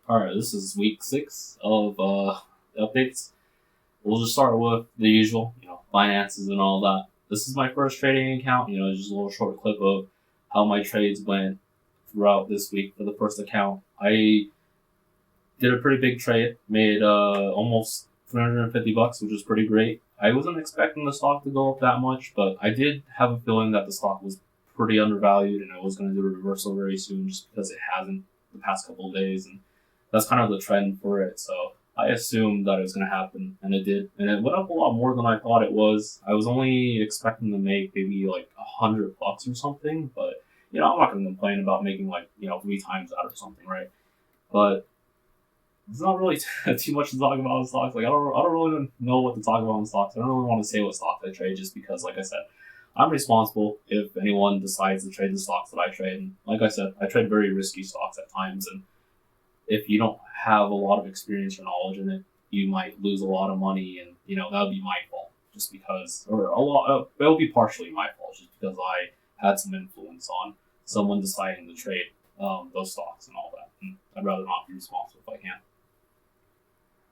Alright, this is week 6 of updates. We'll just start with the usual, finances and all that. This is my first trading account, just a little short clip of how my trades went throughout this week for the first account. I did a pretty big trade, made almost $350, which was pretty great. I wasn't expecting the stock to go up that much, but I did have a feeling that the stock was pretty undervalued and it was going to do a reversal very soon just because it hasn't the past couple of days, and that's kind of the trend for it. So I assumed that it was going to happen, and it did. And it went up a lot more than I thought it was. I was only expecting to make maybe like $100 or something, but I'm not going to complain about making like 3 times that or something, right? But there's not really too much to talk about in stocks. Like I don't really know what to talk about in stocks. I don't really want to say what stocks I trade just because, like I said, I'm responsible if anyone decides to trade the stocks that I trade. And like I said, I trade very risky stocks at times, and if you don't have a lot of experience or knowledge in it, you might lose a lot of money, and that would be my fault just because, or a lot. It will be partially my fault just because I had some influence on someone deciding to trade those stocks and all that. And I'd rather not be responsible if I can.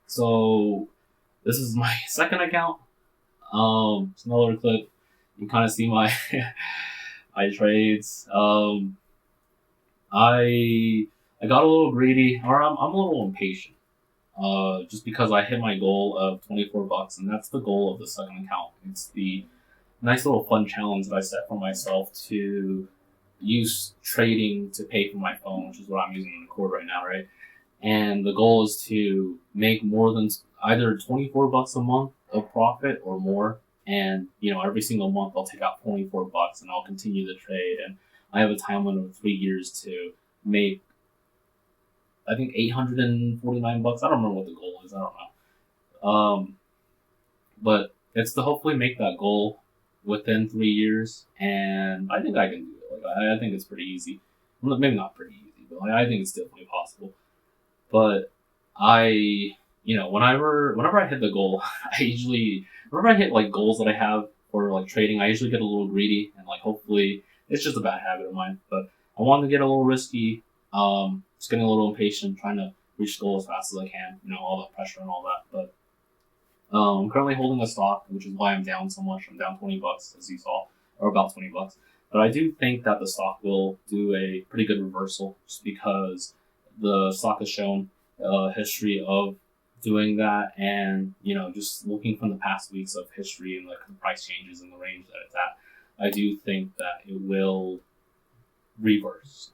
So this is my second account. It's another clip. You kind of see my my trades. I got a little greedy, or I'm a little impatient. Just because I hit my goal of $24, and that's the goal of the second account. It's the nice little fun challenge that I set for myself to use trading to pay for my phone, which is what I'm using to record right now, right? And the goal is to make more than either $24 a month of profit or more. And every single month I'll take out $24 and I'll continue the trade. And I have a time limit of 3 years to make, I think, $849. I don't remember what the goal is. I don't know. But it's to hopefully make that goal within 3 years, and I think I can do it. Like I think it's pretty easy. Well, maybe not pretty easy, but I think it's definitely possible. But whenever I hit the goal, whenever I hit like goals that I have for like trading, I usually get a little greedy, and like hopefully it's just a bad habit of mine. But I wanted to get a little risky. Just getting a little impatient, trying to reach the goal as fast as I can. All that pressure and all that. But I'm currently holding a stock, which is why I'm down so much. I'm down $20, as you saw, or about $20. But I do think that the stock will do a pretty good reversal, just because the stock has shown history of doing that, and just looking from the past weeks of history and like the price changes and the range that it's at, I do think that it will reverse.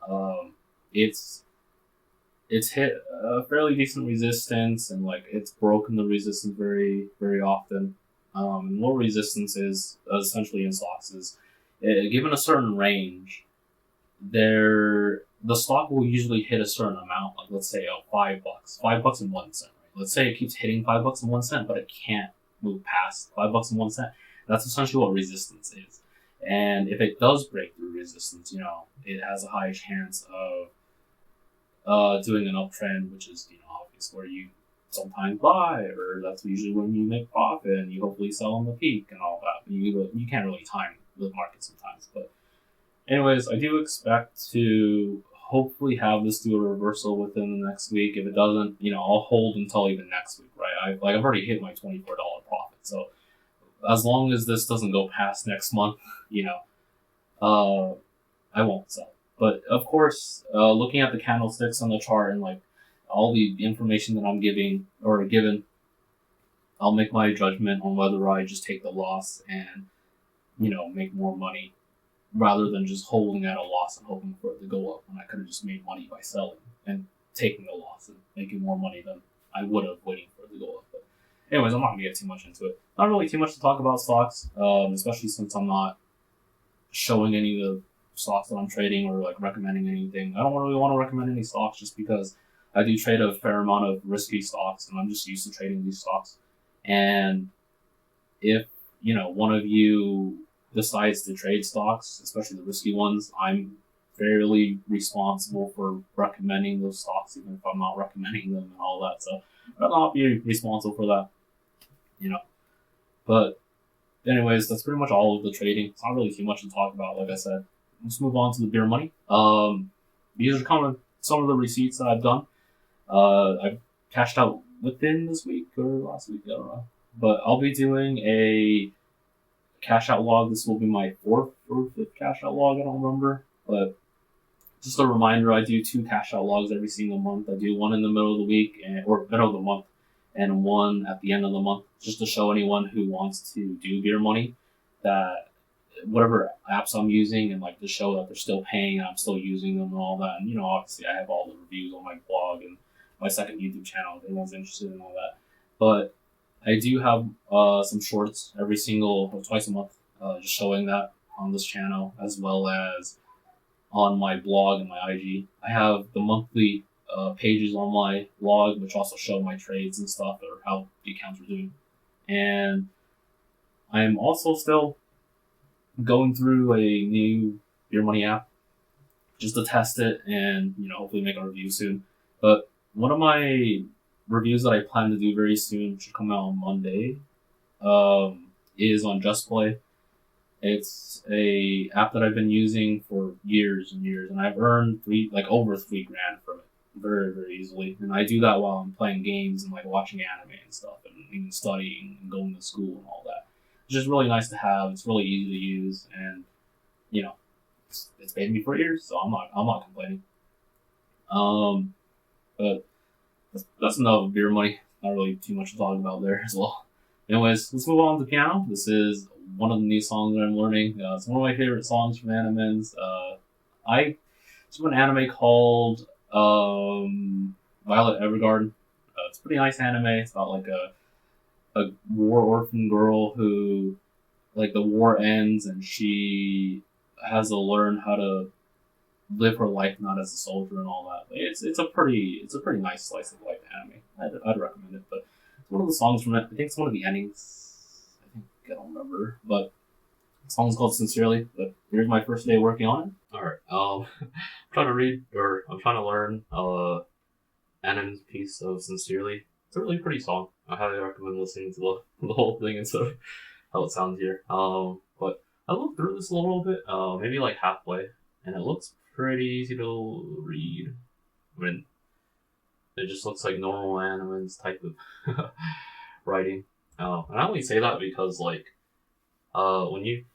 It's hit a fairly decent resistance, and like it's broken the resistance very, very often. And what resistance is essentially in stocks is, given a certain range, the stock will usually hit a certain amount. Like let's say $5, $5 and 1 cent. Right? Let's say it keeps hitting $5 and 1 cent, but it can't move past $5 and 1 cent. That's essentially what resistance is. And if it does break through resistance, it has a high chance of doing an uptrend, which is obvious, where you sometimes buy, or that's usually when you make profit and you hopefully sell on the peak and all that. But you can't really time the market sometimes. But anyways, I do expect to hopefully have this do a reversal within the next week. If it doesn't, I'll hold until even next week, right? I've already hit my $24 profit, so as long as this doesn't go past next month, I won't sell. But of course, looking at the candlesticks on the chart and like all the information that I'm given, I'll make my judgment on whether I just take the loss and make more money, rather than just holding at a loss and hoping for it to go up, when I could have just made money by selling and taking the loss and making more money than I would have waiting for it to go up. But anyways, I'm not going to get too much into it. Not really too much to talk about stocks, especially since I'm not showing any of the stocks that I'm trading or like recommending anything. I don't really want to recommend any stocks just because I do trade a fair amount of risky stocks, and I'm just used to trading these stocks. And if one of you decides to trade stocks, especially the risky ones, I'm fairly responsible for recommending those stocks, even if I'm not recommending them and all that. So I'll not be responsible for that, But anyways, that's pretty much all of the trading. It's not really too much to talk about, like I said. Let's move on to the Beermoney. These are kind of some of the receipts that I've done. I cashed out within this week or last week, I don't know. But I'll be doing a cash out log. This will be my fourth or fifth cash out log, I don't remember. But just a reminder, I do 2 cash out logs every single month. I do one in the middle of the week or middle of the month, and one at the end of the month, just to show anyone who wants to do Beermoney that whatever apps I'm using, and like to show that they're still paying and I'm still using them and all that. And obviously I have all the reviews on my blog and my second YouTube channel if anyone's interested in all that. But I do have some shorts every single or twice a month, just showing that on this channel, as well as on my blog and my IG. I have the monthly pages on my blog, which also show my trades and stuff or how the accounts are doing. And I'm also still going through a new Beermoney app just to test it and hopefully make a review soon. But one of my reviews that I plan to do very soon, which should come out on Monday, is on Just Play. It's a app that I've been using for years and years, and I've earned over $3,000 from it very, very easily. And I do that while I'm playing games and like watching anime and stuff, and even studying and going to school and all that. It's just really nice to have. It's really easy to use, and it's paid me for years, so I'm not complaining. But that's enough Beermoney. Not really too much to talk about there as well. Anyways, let's move on to piano. This is one of the new songs that I'm learning. It's one of my favorite songs from Animenz. It's from an anime called Violet Evergarden. It's a pretty nice anime. It's about like a war orphan girl who, like, the war ends and she has to learn how to live her life not as a soldier and all that. It's a pretty nice slice of life anime. I'd recommend it. But it's one of the songs from it. I think it's one of the endings. I don't remember, but the song's called Sincerely. But here's my first day working on it. Alright, I'm trying to learn Animen's piece of Sincerely. It's a really pretty song. I highly recommend listening to the whole thing instead of how it sounds here. But I looked through this a little bit, maybe like halfway, and it looks pretty easy to read. I mean, it just looks like normal Animen's type of writing. And I only say that because, like, when you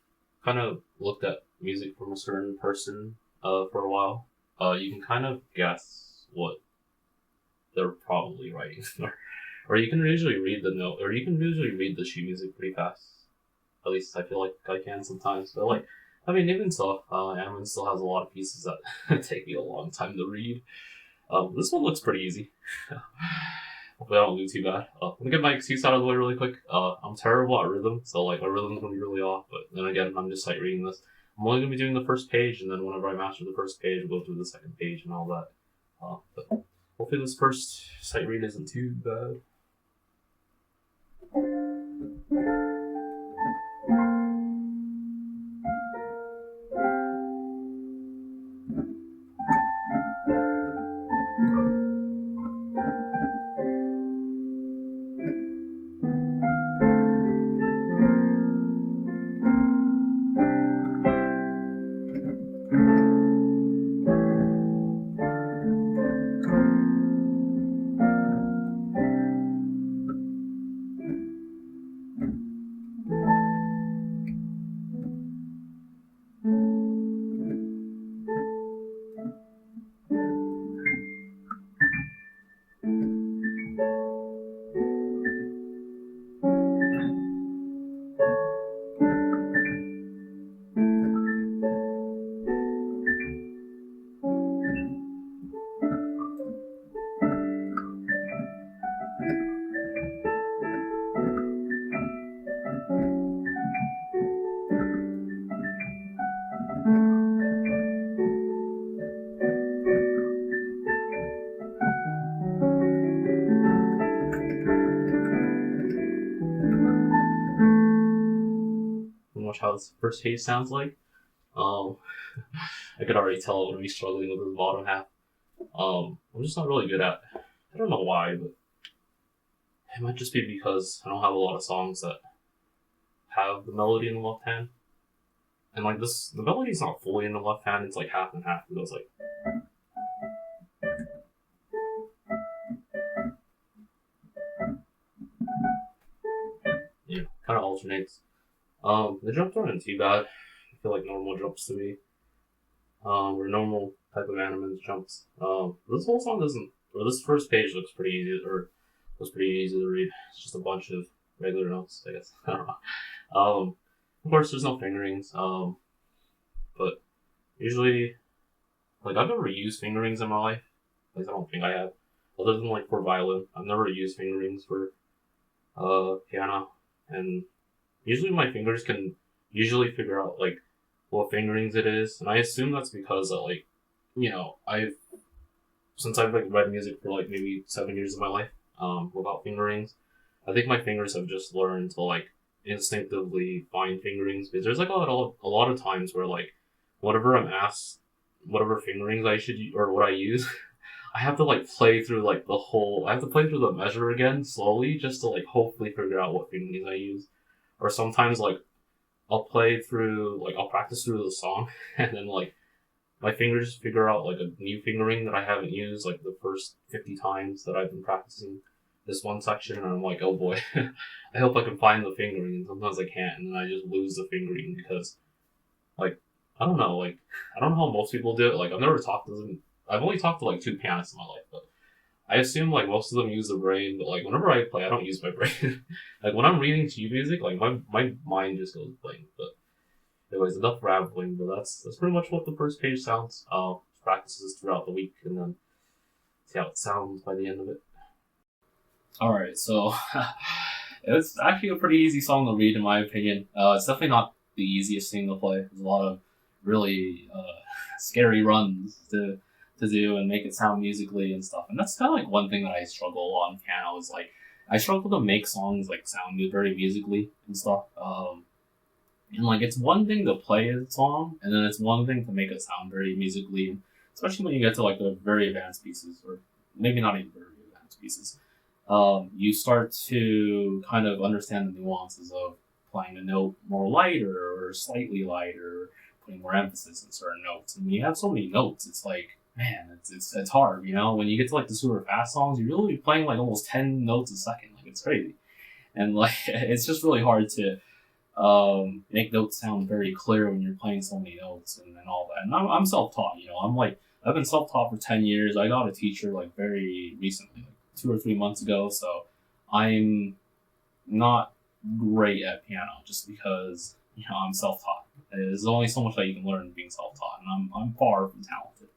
kind of looked at music from a certain person for a while, you can kind of guess what they're probably writing. Or you can usually read the note, or you can usually read the sheet music pretty fast. At least I feel like I can sometimes. But, like, I mean, even so, Animenz still has a lot of pieces that take me a long time to read. This one looks pretty easy. Hopefully I don't do too bad. Let me get my excuse out of the way really quick. I'm terrible at rhythm, so like my rhythm's gonna be really off, but then again, I'm just sight reading this. I'm only gonna be doing the first page, and then whenever I master the first page, we'll go through the second page and all that. But hopefully this first sight read isn't too bad. How this first page sounds like. I could already tell I'm gonna be struggling with the bottom half. I'm just not really good at. I don't know why, but it might just be because I don't have a lot of songs that have the melody in the left hand. And like this, the melody's not fully in the left hand. It's like half and half. It goes like. alternates. The jumps aren't too bad. I feel like normal jumps to me. Or normal type of Animenz jumps. This whole song doesn't, or this first page looks pretty easy, or was pretty easy to read. It's just a bunch of regular notes, I guess. I don't know. Of course, there's no fingerings. But usually, like, I've never used fingerings in my life. Like, I don't think I have. Other than, like, for violin. I've never used fingerings for, piano. And usually my fingers can usually figure out, like, what fingerings it is. And I assume that's because, like, you know, since I've, like, read music for, like, maybe 7 years of my life, without fingerings, I think my fingers have just learned to, like, instinctively find fingerings. Because there's, like, a lot of times where, like, whatever I'm asked, whatever fingerings I should use, or what I use, I have to, like, play through, like, I have to play through the measure again, slowly, just to, like, hopefully figure out what fingerings I use. Or sometimes, like, I'll practice through the song, and then, like, my fingers figure out, like, a new fingering that I haven't used, like, the first 50 times that I've been practicing this one section, and I'm like, oh boy, I hope I can find the fingering, and sometimes I can't, and then I just lose the fingering because, like, I don't know how most people do it. Like, I've only talked to, like, 2 pianists in my life, but I assume, like, most of them use their brain, but, like, whenever I play, I don't use my brain. Like, when I'm reading sheet music, like, my mind just goes blank, but anyways, enough rambling, but that's pretty much what the first page sounds. Practices throughout the week, and then see how it sounds by the end of it. Alright, so, it's actually a pretty easy song to read, in my opinion. It's definitely not the easiest thing to play. There's a lot of really, scary runs to do and make it sound musically and stuff. And that's kind of like one thing that I struggle on piano is like, I struggle to make songs like sound very musically and stuff. And like, it's one thing to play a song, and then it's one thing to make it sound very musically, especially when you get to like the very advanced pieces, or maybe not even very advanced pieces. You start to kind of understand the nuances of playing a note more lighter or slightly lighter, putting more emphasis in certain notes. And when you have so many notes, it's like, man, it's hard, you know? When you get to like the super fast songs, you're really playing like almost 10 notes a second. Like, it's crazy. And like, it's just really hard to make notes sound very clear when you're playing so many notes and all that. And I'm self-taught, you know? I've been self-taught for 10 years. I got a teacher like very recently, like 2 or 3 months ago. So I'm not great at piano just because, you know, I'm self-taught. There's only so much that you can learn being self-taught, and I'm far from talented.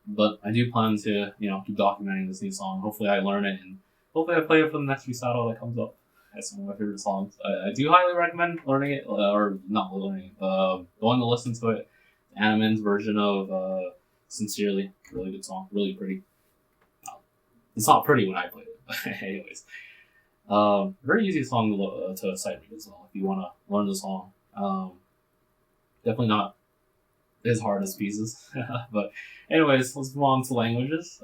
But I do plan to, you know, keep documenting this new song. Hopefully I learn it, and hopefully I play it for the next recital that comes up. That's one of my favorite songs. I do highly recommend learning it, or not learning it, going to listen to it. Animenz version of Sincerely. Really good song. Really pretty. It's not pretty when I play it, but anyways. Very easy song to sight read as well if you want to learn the song. Definitely not as hard as pieces. But anyways, let's move on to languages.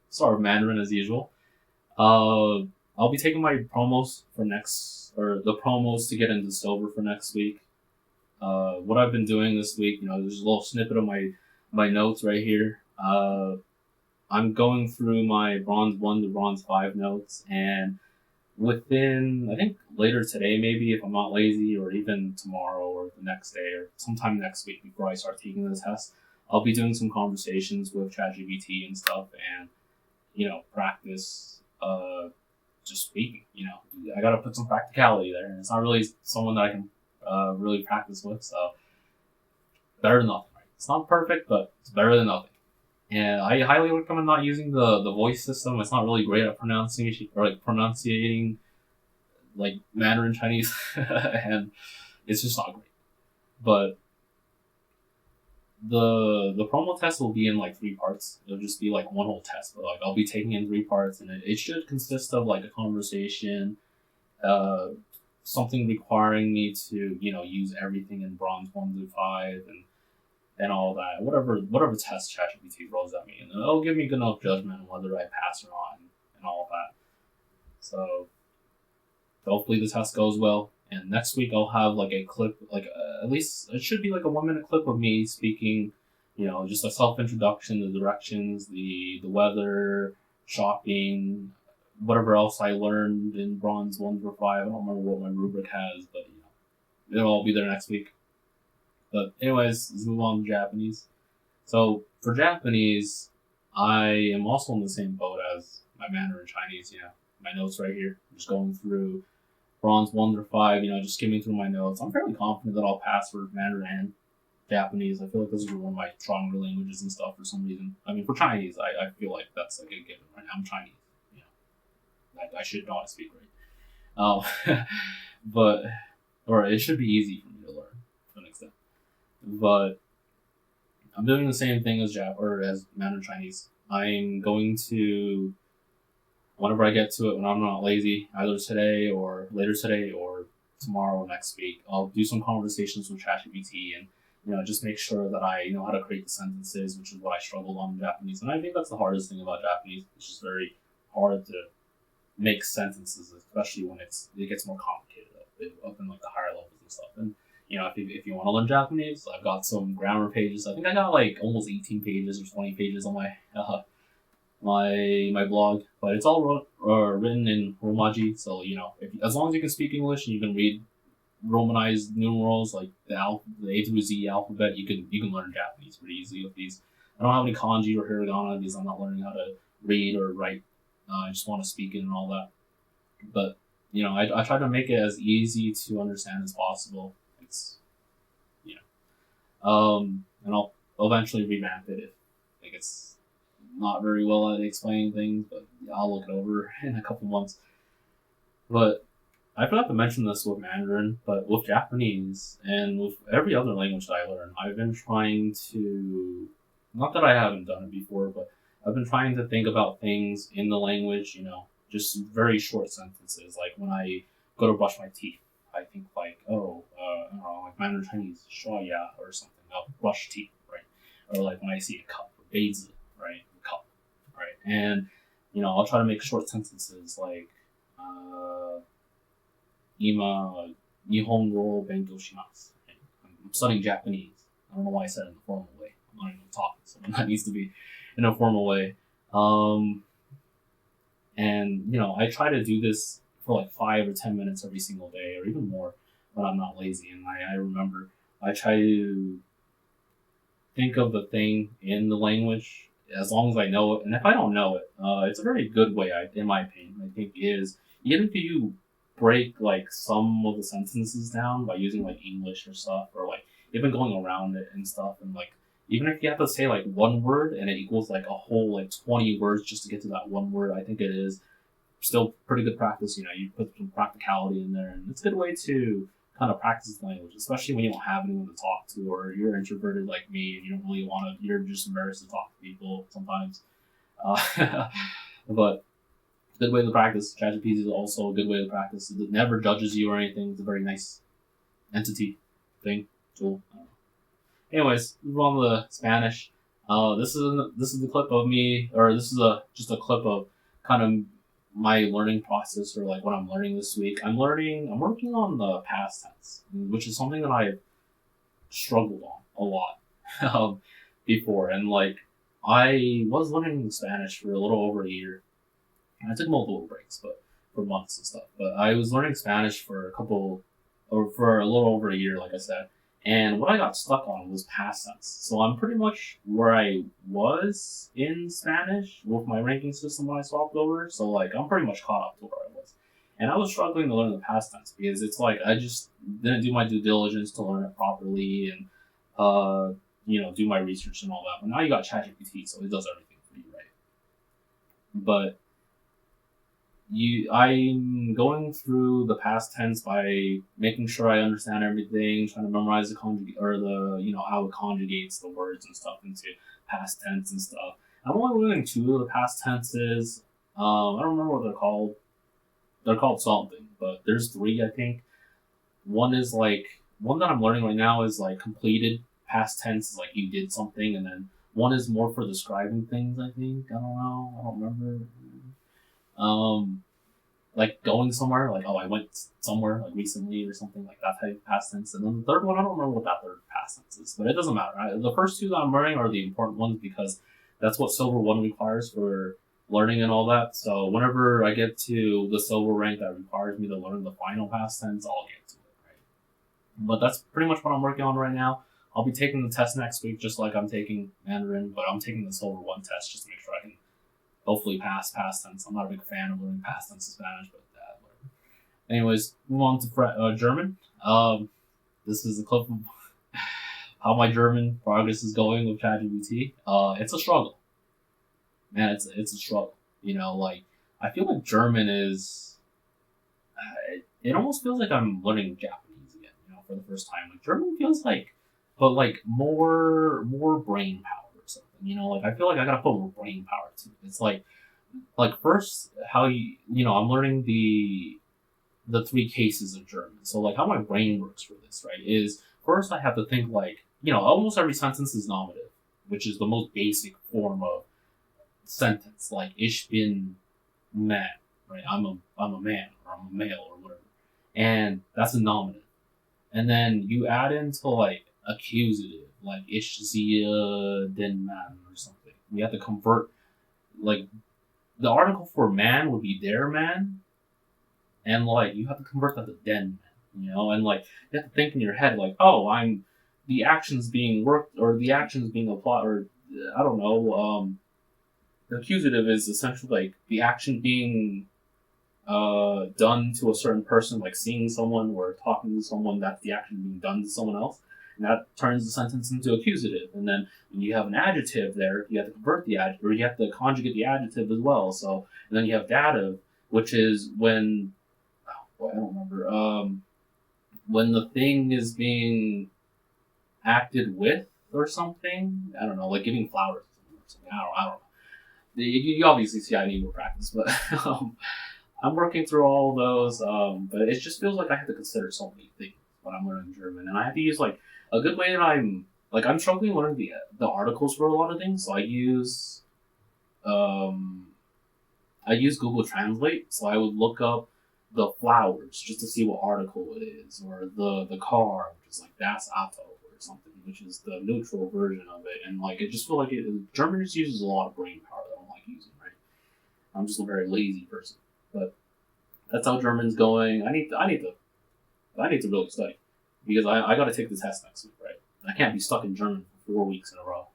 Start with Mandarin as usual. I'll be taking my promos the promos to get into silver for next week. What I've been doing this week, you know, there's a little snippet of my notes right here. I'm going through my bronze 1 to bronze 5 notes, and within, I think later today maybe, if I'm not lazy, or even tomorrow or the next day or sometime next week before I start taking the test, I'll be doing some conversations with ChatGPT and stuff, and, you know, practice just speaking. You know, I gotta put some practicality there, and it's not really someone that I can really practice with, so better than nothing, right? It's not perfect, but it's better than nothing. And I highly recommend not using the voice system. It's not really great at pronunciation, or like pronunciating like Mandarin Chinese, and it's just not great. But the promo test will be in like 3 parts. It'll just be like one whole test, but like I'll be taking in 3 parts, and it should consist of like a conversation, something requiring me to, you know, use everything in bronze 1 to 5, and all that, whatever test ChatGPT throws at me, and it'll give me good enough judgment on whether I pass or not, and all of that. So hopefully the test goes well, and next week I'll have like a clip, like at least it should be like a 1-minute clip of me speaking, you know, just a self-introduction, the directions, the weather, shopping, whatever else I learned in Bronze 1 through 5. I don't remember what my rubric has, but it'll all be there next week. But anyways, let's move on to Japanese. So for Japanese, I am also in the same boat as my Mandarin Chinese. My notes right here. I'm just going through Bronze 1 through 5. Just skimming through my notes. I'm fairly confident that I'll pass for Mandarin and Japanese. I feel like those are one of my stronger languages and stuff for some reason. I mean, for Chinese, I feel like that's like a given, right? I'm Chinese. I should know how to speak right. Or it should be easy for me to learn to an extent. But I'm doing the same thing as as Mandarin Chinese. I'm going to, whenever I get to it, when I'm not lazy, either today or later today or tomorrow or next week, I'll do some conversations with ChatGPT and just make sure that I know how to create the sentences, which is what I struggled on in Japanese. And I think that's the hardest thing about Japanese. It's just very hard to make sentences, especially when it gets more complicated up in like the higher levels and stuff. And if you want to learn Japanese, I've got some grammar pages. I think I got like almost 18 pages or 20 pages on my blog, but it's all written in Romaji. So as long as you can speak English and you can read Romanized numerals like the A through Z alphabet, you can learn Japanese pretty easily with these. I don't have any kanji or hiragana because I'm not learning how to read or write. I just want to speak it and all that. But I try to make it as easy to understand as possible. It's and I'll eventually revamp it if it's not very well at explaining things, but I'll look it over in a couple months. But I forgot to mention this with Mandarin, but with Japanese and with every other language that I learn, I've been trying to, not that I haven't done it before, but I've been trying to think about things in the language, just very short sentences. Like when I go to brush my teeth, I think like, I don't know, like Mandarin Chinese, 刷牙 or something. I'll brush teeth, right? Or like when I see a cup, 杯子, right? Cup, right? And, I'll try to make short sentences like, 今、日本語を勉強します. I'm studying Japanese. I don't know why I said it in a formal way. I'm not even talking, so that needs to be in a formal way. And I try to do this for like 5 or 10 minutes every single day, or even more when I'm not lazy. And I remember I try to think of the thing in the language as long as I know it. And if I don't know it, it's a very good way, in my opinion, I think, is even if you break like some of the sentences down by using like English or stuff, or like even going around it and stuff, and like even if you have to say like one word and it equals like a whole like 20 words just to get to that one word, I think it is still pretty good practice. You put some practicality in there, and it's a good way to kind of practice the language, especially when you don't have anyone to talk to, or you're introverted like me and you don't really want to, you're just embarrassed to talk to people sometimes. But good way to practice. ChatGPT is also a good way to practice. It never judges you or anything. It's a very nice entity, thing, tool. I don't know. Anyways, move on to Spanish. This is the clip of me, or this is just a clip of kind of my learning process, or like what I'm learning this week. I'm working on the past tense, which is something that I've struggled on a lot before. And like I was learning Spanish for a little over a year. I took multiple breaks, but for months and stuff. But I was learning Spanish for for a little over a year, like I said. And what I got stuck on was past tense. So I'm pretty much where I was in Spanish with my ranking system when I swapped over. So like I'm pretty much caught up to where I was. And I was struggling to learn the past tense because it's like I just didn't do my due diligence to learn it properly and do my research and all that. But now you got ChatGPT, so it does everything for you, right? But I'm going through the past tense by making sure I understand everything, trying to memorize the conjugate, or how it conjugates the words and stuff into past tense and stuff. I'm only learning 2 of the past tenses. I don't remember what they're called. They're called something, but there's 3, I think. One that I'm learning right now is like completed past tense, is like you did something, and then one is more for describing things, I think. I don't know. I don't remember. Like going somewhere, like, I went somewhere, like, recently or something, like that type of past tense. And then the third one, I don't remember what that third past tense is, but it doesn't matter. The first 2 that I'm learning are the important ones because that's what Silver 1 requires for learning and all that. So whenever I get to the silver rank that requires me to learn the final past tense, I'll get to it, right? But that's pretty much what I'm working on right now. I'll be taking the test next week, just like I'm taking Mandarin, but I'm taking the silver 1 test just to make sure I can hopefully pass past tense. I'm not a big fan of learning past tense in Spanish, but whatever. Anyways, move on to German. This is a clip of how my German progress is going with ChatGPT. It's a struggle. Man, it's a struggle. Like, I feel like German is... it almost feels like I'm learning Japanese again, for the first time. Like, German feels like... but, like, more brain power or something, Like, I feel like I gotta put more brain power to it. It's like first, how I'm learning the 3 cases of German. So, like, how my brain works for this, right, is first I have to think, like, almost every sentence is nominative, which is the most basic form of sentence, like, ich bin man, right? I'm a man, or I'm a male, or whatever. And that's a nominative. And then you add into, like, accusative, like, ich sehe den Mann, or something. You have to convert, like, the article for man would be der man, and, like, you have to convert that to den man, and, like, you have to think in your head, like, oh, the action's being worked, or the action's being applied, or, I don't know, the accusative is essentially, like, the action being done to a certain person, like seeing someone or talking to someone, that's the action being done to someone else. And that turns the sentence into accusative. And then when you have an adjective there, you have to convert the adjective, or you have to conjugate the adjective as well. So, and then you have dative, which is when, I don't remember, when the thing is being acted with or something. I don't know, like giving flowers or something. I don't know. You obviously see I need more practice, but I'm working through all of those. But it just feels like I have to consider so many things when I'm learning German, and I have to use, like, a good way that I'm struggling learning the articles for a lot of things. So I use Google Translate. So I would look up the flowers just to see what article it is, or the car, which is like das Auto or something, which is the neutral version of it. And, like, it just feels like German just uses a lot of brain power that I don't like using, right? I'm just a very lazy person. But that's how German's going. I need to really study, because I got to take the test next week, right? I can't be stuck in German for 4 weeks in a row,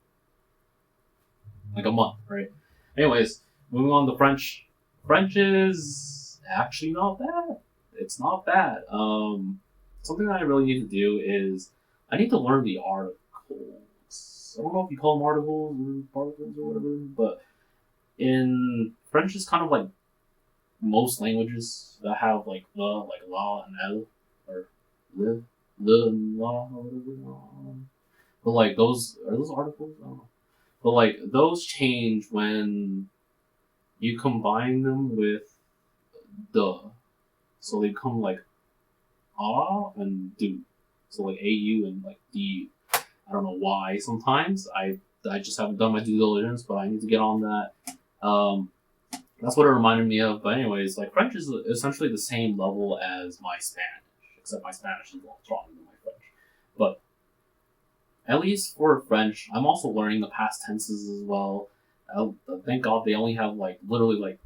like a month, right? Anyways, moving on to French. French is actually not bad. It's not bad. Something that I really need to do is I need to learn the articles. I don't know if you call them articles or particles or whatever, but in French is kind of like most languages that have, like, la and l, or le and la, or whatever. But, like, are those articles? I don't know. But, like, those change when you combine them with the. So they become, like, ah and do. So, like, AU and, like, DU. I don't know why sometimes. I just haven't done my due diligence, but I need to get on that. That's what it reminded me of. But anyways, like, French is essentially the same level as my Spanish, except my Spanish is a lot stronger than my French. But at least for French, I'm also learning the past tenses as well. Thank God they only have, like, literally, like,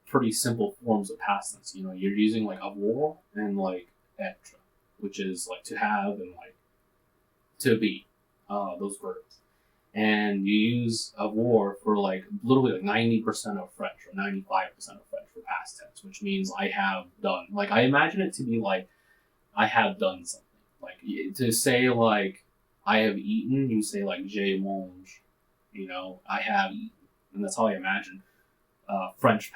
pretty simple forms of past tense. You're using, like, avoir and, like, être, which is, like, to have and, like, to be, those verbs. And you use avoir for, like, literally, like, 90% of French, or 95% of French for past tense, which means I have done. Like, I imagine it to be like, I have done something. Like, to say, like, I have eaten, you say, like, j'ai mange, I have eaten. And that's how I imagine French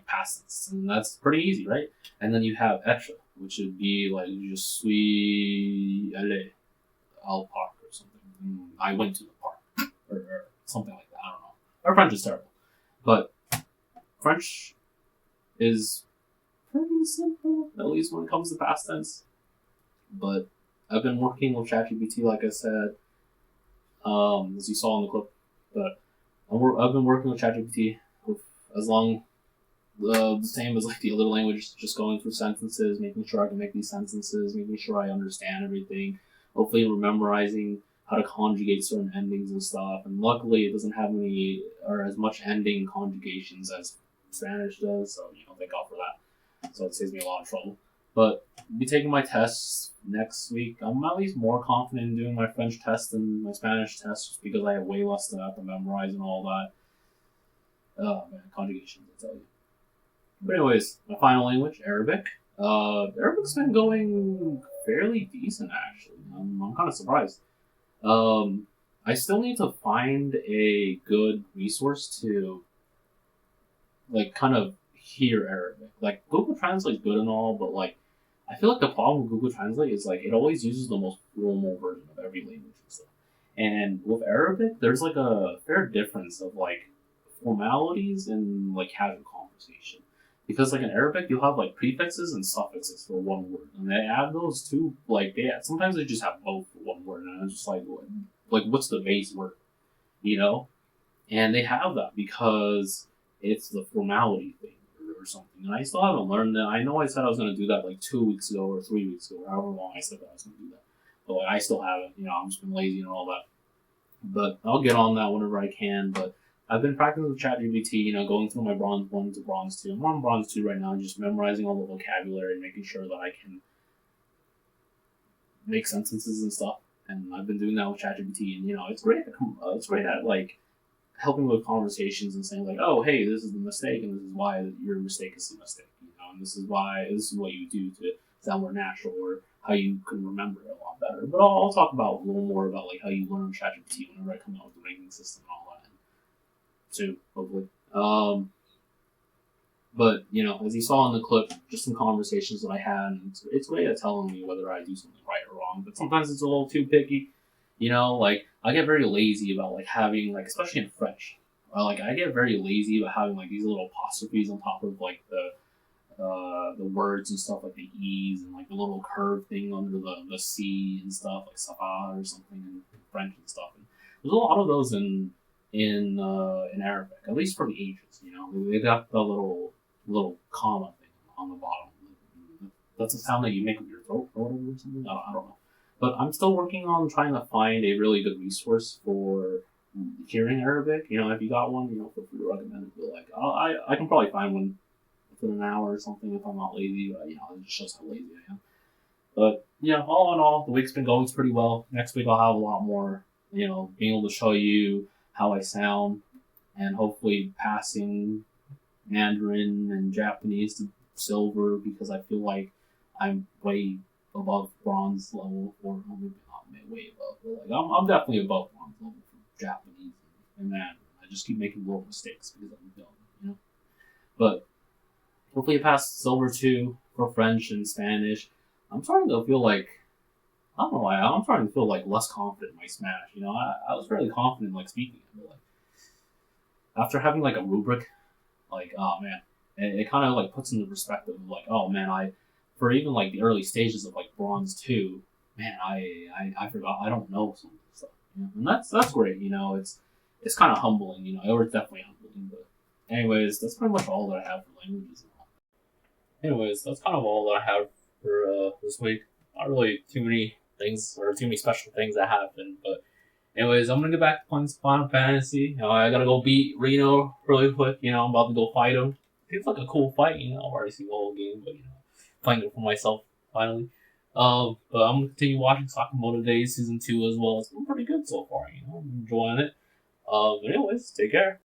past tense. And that's pretty easy, right? And then you have être, which would be, like, je suis allé au parc or something. I went to the park. Or something like that. I don't know. Our French is terrible. But French is pretty simple, at least when it comes to past tense. But I've been working with ChatGPT, like I said, as you saw in the clip. But I've been working with ChatGPT as long the same as, like, the other language, just going through sentences, making sure I can make these sentences, making sure I understand everything, hopefully memorizing how to conjugate certain endings and stuff. And luckily, it doesn't have any or as much ending conjugations as Spanish does. So thank God for that. So it saves me a lot of trouble. But I'll be taking my tests next week. I'm at least more confident in doing my French test than my Spanish test, just because I have way less to have to memorize and all that. Oh man, conjugations, I tell you. But anyways, my final language, Arabic. Arabic's been going fairly decent actually. I'm kind of surprised. I still need to find a good resource to like kind of hear Arabic. Like Google Translate's good and all, but like I feel like the problem with Google Translate is like it always uses the most formal version of every language and stuff. And with Arabic, there's like a fair difference of like formalities and like casual conversation. Because like in Arabic, you have like prefixes and suffixes for one word, and they add those two. Like sometimes they just have both for one word, and I'm just like what's the base word, you know? And they have that because it's the formality thing or something. And I still haven't learned that. I know I said I was going to do that like 2 weeks ago or 3 weeks ago, or however long I said that I was going to do that. But like, I still haven't. I'm just been lazy and all that. But I'll get on that whenever I can. But I've been practicing with ChatGPT, going through my Bronze 1 to Bronze 2. I'm on Bronze 2 right now, just memorizing all the vocabulary, making sure that I can make sentences and stuff. And I've been doing that with ChatGPT, and it's great. It's great at like helping with conversations and saying like, oh, hey, this is the mistake, and this is why your mistake is the mistake, and this is what you do to sound more natural, or how you can remember it a lot better. But I'll talk about a little more about like how you learn ChatGPT whenever I come out with the ranking system and all that soon, hopefully. But as you saw in the clip, just some conversations that I had, and it's great at telling me whether I do something right or wrong. But sometimes it's a little too picky. Like I get very lazy about like having like, especially in French, like I get very lazy about having like these little apostrophes on top of like the words and stuff, like the e's, and like the little curve thing under the c and stuff, like sava or something in French and stuff. And there's a lot of those in Arabic, at least for the H's. They got the little comma thing on the bottom. That's a sound that you make with your throat or whatever or something. I don't know. But I'm still working on trying to find a really good resource for hearing Arabic. If you got one, feel free to recommend it. But like, I can probably find one within an hour or something if I'm not lazy. But it just shows how lazy I am. But all in all, the week's been going pretty well. Next week I'll have a lot more. Being able to show you how I sound, and hopefully passing Mandarin and Japanese to silver, because I feel like I'm way above bronze level, or maybe not way above, but like I'm definitely above bronze level for Japanese and Mandarin. I just keep making little mistakes because I'm dumb, But hopefully I pass silver too for French and Spanish. I'm starting to feel like, I don't know why, I'm starting to feel like less confident in my Spanish. I was fairly confident like speaking it, but like after having like a rubric, like oh man, it kind of like puts into perspective of like, oh man, for even like the early stages of like Bronze 2, man, I forgot, I don't know some of this stuff. And that's great, it's kind of humbling, it was definitely humbling. But anyways, that's pretty much all that I have for languages. Anyways, that's kind of all that I have for this week. Not really too many things or too many special things that happened, but anyways, I'm gonna get back to playing Final Fantasy. I gotta go beat Reno really quick. I'm about to go fight him. Seems like a cool fight. I've already seen the whole game, but playing it for myself finally. But I'm gonna continue watching Sakamoto Days Season 2 as well. It's been pretty good so far. I'm enjoying it. But anyways, take care.